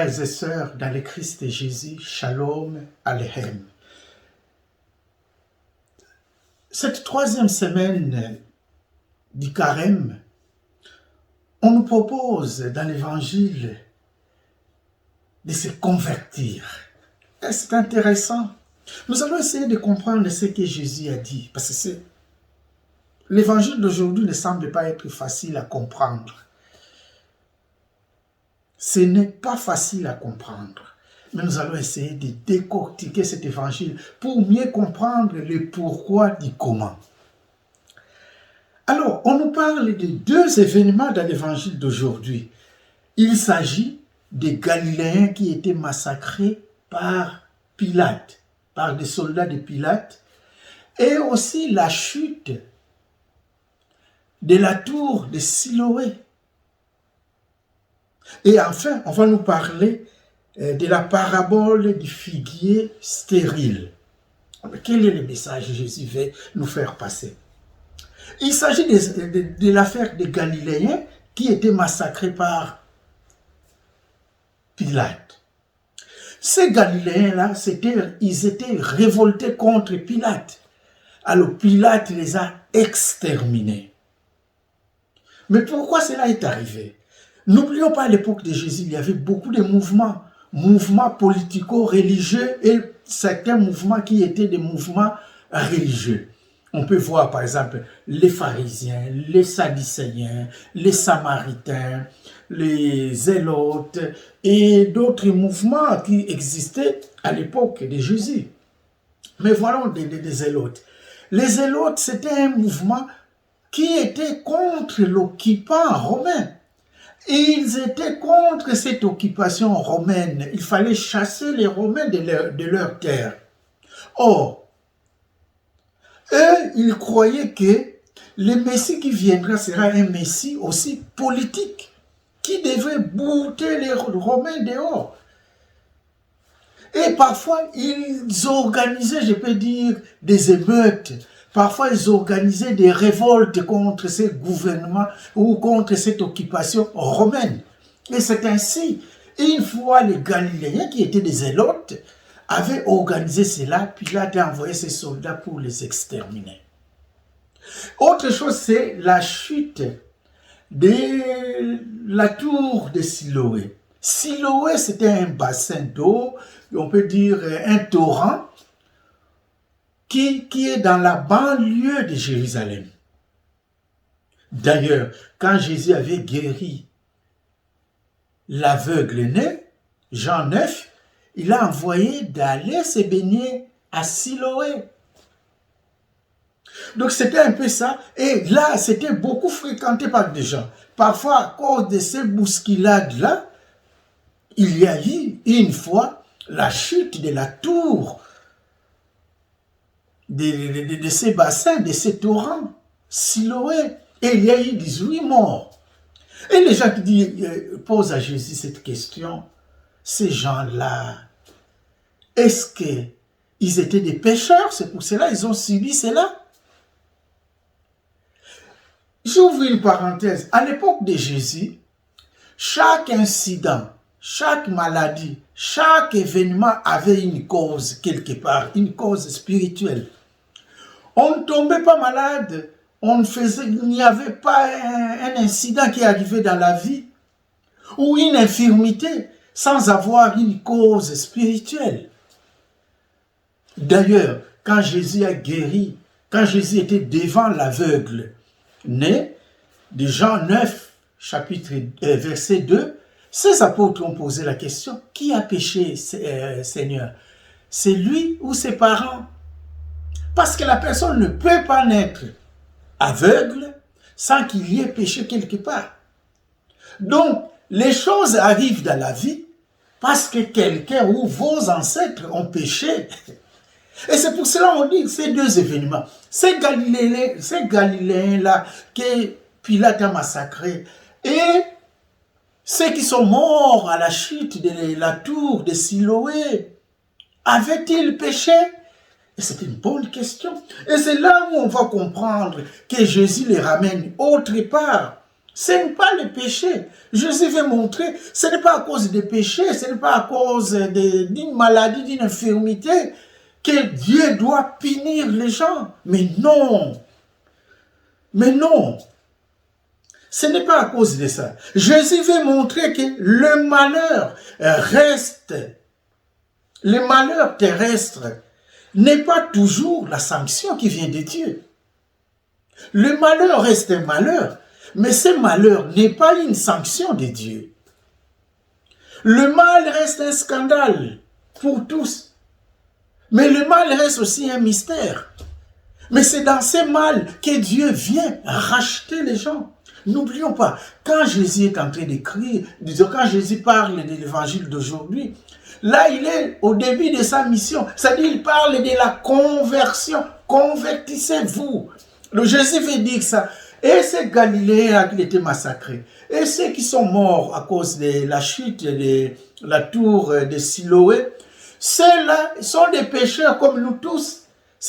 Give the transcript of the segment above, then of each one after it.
Frères et sœurs dans le Christ Jésus, Shalom Aleichem. Cette troisième semaine du Carême, on nous propose dans l'Évangile de se convertir. Et c'est intéressant. Nous allons essayer de comprendre ce que Jésus a dit, parce que l'Évangile d'aujourd'hui ne semble pas être facile à comprendre. Ce n'est pas facile à comprendre, mais nous allons essayer de décortiquer cet évangile pour mieux comprendre le pourquoi du comment. Alors, on nous parle de deux événements dans l'évangile d'aujourd'hui. Il s'agit des Galiléens qui étaient massacrés par Pilate, par des soldats de Pilate, et aussi la chute de la tour de Siloé. Et enfin, on va nous parler de la parabole du figuier stérile. Quel est le message que Jésus veut nous faire passer? Il s'agit de l'affaire des Galiléens qui étaient massacrés par Pilate. Ces Galiléens-là, ils étaient révoltés contre Pilate. Alors Pilate les a exterminés. Mais pourquoi cela est arrivé? N'oublions pas, à l'époque de Jésus, il y avait beaucoup de mouvements politico-religieux et certains mouvements qui étaient des mouvements religieux. On peut voir par exemple les pharisiens, les sadducéens, les samaritains, les zélotes et d'autres mouvements qui existaient à l'époque de Jésus. Mais voilà des zélotes. Les zélotes, c'était un mouvement qui était contre l'occupant romain. Ils étaient contre cette occupation romaine. Il fallait chasser les Romains de leur terre. Or, eux, ils croyaient que le Messie qui viendra sera un Messie aussi politique, qui devait bouter les Romains dehors. Et parfois, ils organisaient, je peux dire, des émeutes. Parfois, ils organisaient des révoltes contre ces gouvernements ou contre cette occupation romaine. Et c'est ainsi, une fois les Galiléens, qui étaient des zélotes, avaient organisé cela, puis Pilate a envoyé ses soldats pour les exterminer. Autre chose, c'est la chute de la tour de Siloé. Siloé, c'était un bassin d'eau, on peut dire un torrent, qui est dans la banlieue de Jérusalem. D'ailleurs, quand Jésus avait guéri l'aveugle-né, Jean 9, il a envoyé d'aller se baigner à Siloé. Donc c'était un peu ça. Et là, c'était beaucoup fréquenté par des gens. Parfois, à cause de ces bousculades-là, il y a eu une fois la chute de la tour de ces bassins, de ces torrents, Siloé. Et il y a eu 18 morts. Et les gens qui posent à Jésus cette question, ces gens-là, est-ce qu'ils étaient des pécheurs? C'est pour cela qu'ils ont subi cela? J'ouvre une parenthèse. À l'époque de Jésus, chaque incident, chaque maladie, chaque événement avait une cause quelque part, une cause spirituelle. On ne tombait pas malade, il n'y avait pas un incident qui arrivait dans la vie ou une infirmité sans avoir une cause spirituelle. D'ailleurs, quand Jésus a guéri, quand Jésus était devant l'aveugle né, de Jean 9, verset 2, ces apôtres ont posé la question, qui a péché, Seigneur? C'est lui ou ses parents? Parce que la personne ne peut pas naître aveugle sans qu'il y ait péché quelque part. Donc, les choses arrivent dans la vie parce que quelqu'un ou vos ancêtres ont péché. Et c'est pour cela qu'on dit ces deux événements. Ces Galiléens-là que Pilate a massacrés et ceux qui sont morts à la chute de la tour de Siloé, avaient-ils péché? Et c'est une bonne question. Et c'est là où on va comprendre que Jésus les ramène autre part. Ce n'est pas le péché. Jésus veut montrer, ce n'est pas à cause des péchés, ce n'est pas à cause d'une maladie, d'une infirmité que Dieu doit punir les gens. Mais non. Mais non. Ce n'est pas à cause de ça. Jésus veut montrer que le malheur reste, le malheur terrestre n'est pas toujours la sanction qui vient de Dieu. Le malheur reste un malheur, mais ce malheur n'est pas une sanction de Dieu. Le mal reste un scandale pour tous, mais le mal reste aussi un mystère. Mais c'est dans ce mal que Dieu vient racheter les gens. N'oublions pas, quand Jésus est en train d'écrire, quand Jésus parle de l'évangile d'aujourd'hui, là il est au début de sa mission, c'est-à-dire il parle de la conversion. Convertissez-vous. Le Jésus veut dire ça. Et ces Galiléens qui étaient massacrés, et ceux qui sont morts à cause de la chute de la tour de Siloé, ceux-là sont des pécheurs comme nous tous.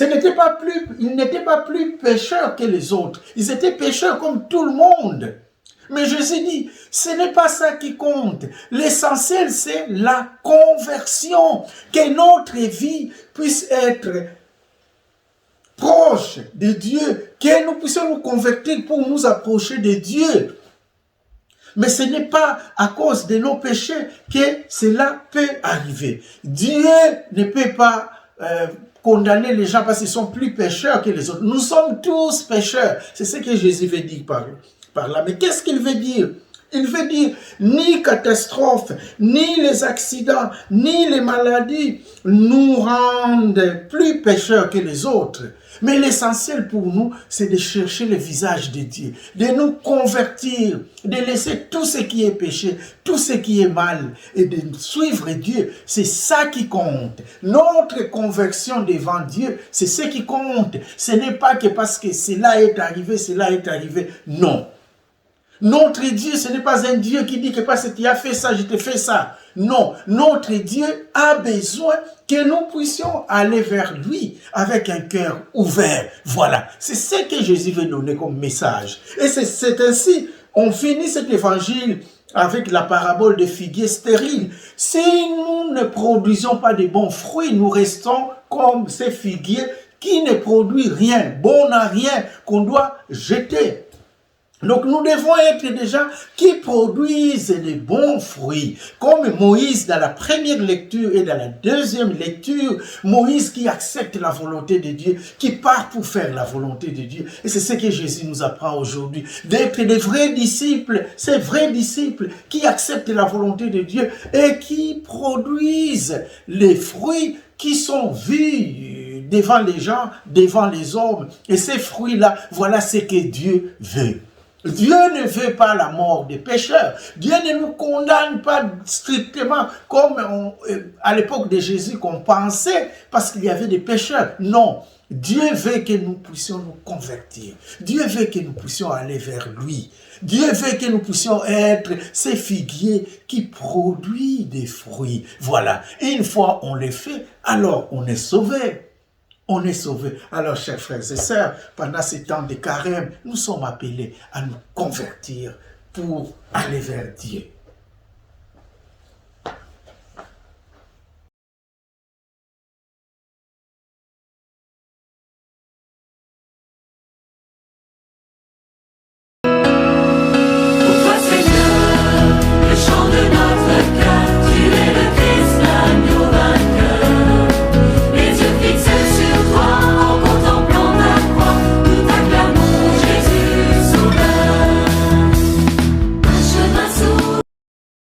Ils n'étaient pas plus pécheurs que les autres. Ils étaient pécheurs comme tout le monde. Mais Jésus dit, ce n'est pas ça qui compte. L'essentiel, c'est la conversion. Que notre vie puisse être proche de Dieu. Que nous puissions nous convertir pour nous approcher de Dieu. Mais ce n'est pas à cause de nos péchés que cela peut arriver. Dieu ne peut pas condamner les gens parce qu'ils sont plus pécheurs que les autres. Nous sommes tous pécheurs. C'est ce que Jésus veut dire par là. Mais qu'est-ce qu'il veut dire? Il veut dire ni catastrophe, ni les accidents, ni les maladies nous rendent plus pécheurs que les autres. Mais l'essentiel pour nous, c'est de chercher le visage de Dieu, de nous convertir, de laisser tout ce qui est péché, tout ce qui est mal, et de suivre Dieu. C'est ça qui compte. Notre conversion devant Dieu, c'est ce qui compte. Ce n'est pas que parce que cela est arrivé. Non. Notre Dieu, ce n'est pas un Dieu qui dit que parce que tu as fait ça, je te fais ça. Non, notre Dieu a besoin que nous puissions aller vers lui avec un cœur ouvert. Voilà, c'est ce que Jésus veut donner comme message. Et c'est ainsi, on finit cet évangile avec la parabole des figuiers stériles. Si nous ne produisons pas de bons fruits, nous restons comme ces figuiers qui ne produisent rien, bon à rien, qu'on doit jeter. Donc nous devons être des gens qui produisent les bons fruits. Comme Moïse dans la première lecture et dans la deuxième lecture, Moïse qui accepte la volonté de Dieu, qui part pour faire la volonté de Dieu. Et c'est ce que Jésus nous apprend aujourd'hui, d'être des vrais disciples, ces vrais disciples qui acceptent la volonté de Dieu et qui produisent les fruits qui sont vus devant les gens, devant les hommes. Et ces fruits-là, voilà ce que Dieu veut. Dieu ne veut pas la mort des pécheurs. Dieu ne nous condamne pas strictement comme à l'époque de Jésus qu'on pensait parce qu'il y avait des pécheurs. Non, Dieu veut que nous puissions nous convertir. Dieu veut que nous puissions aller vers lui. Dieu veut que nous puissions être ces figuiers qui produisent des fruits. Voilà. Et une fois on les fait, alors on est sauvé. On est sauvé. Alors, chers frères et sœurs, pendant ces temps de carême, nous sommes appelés à nous convertir pour aller vers Dieu.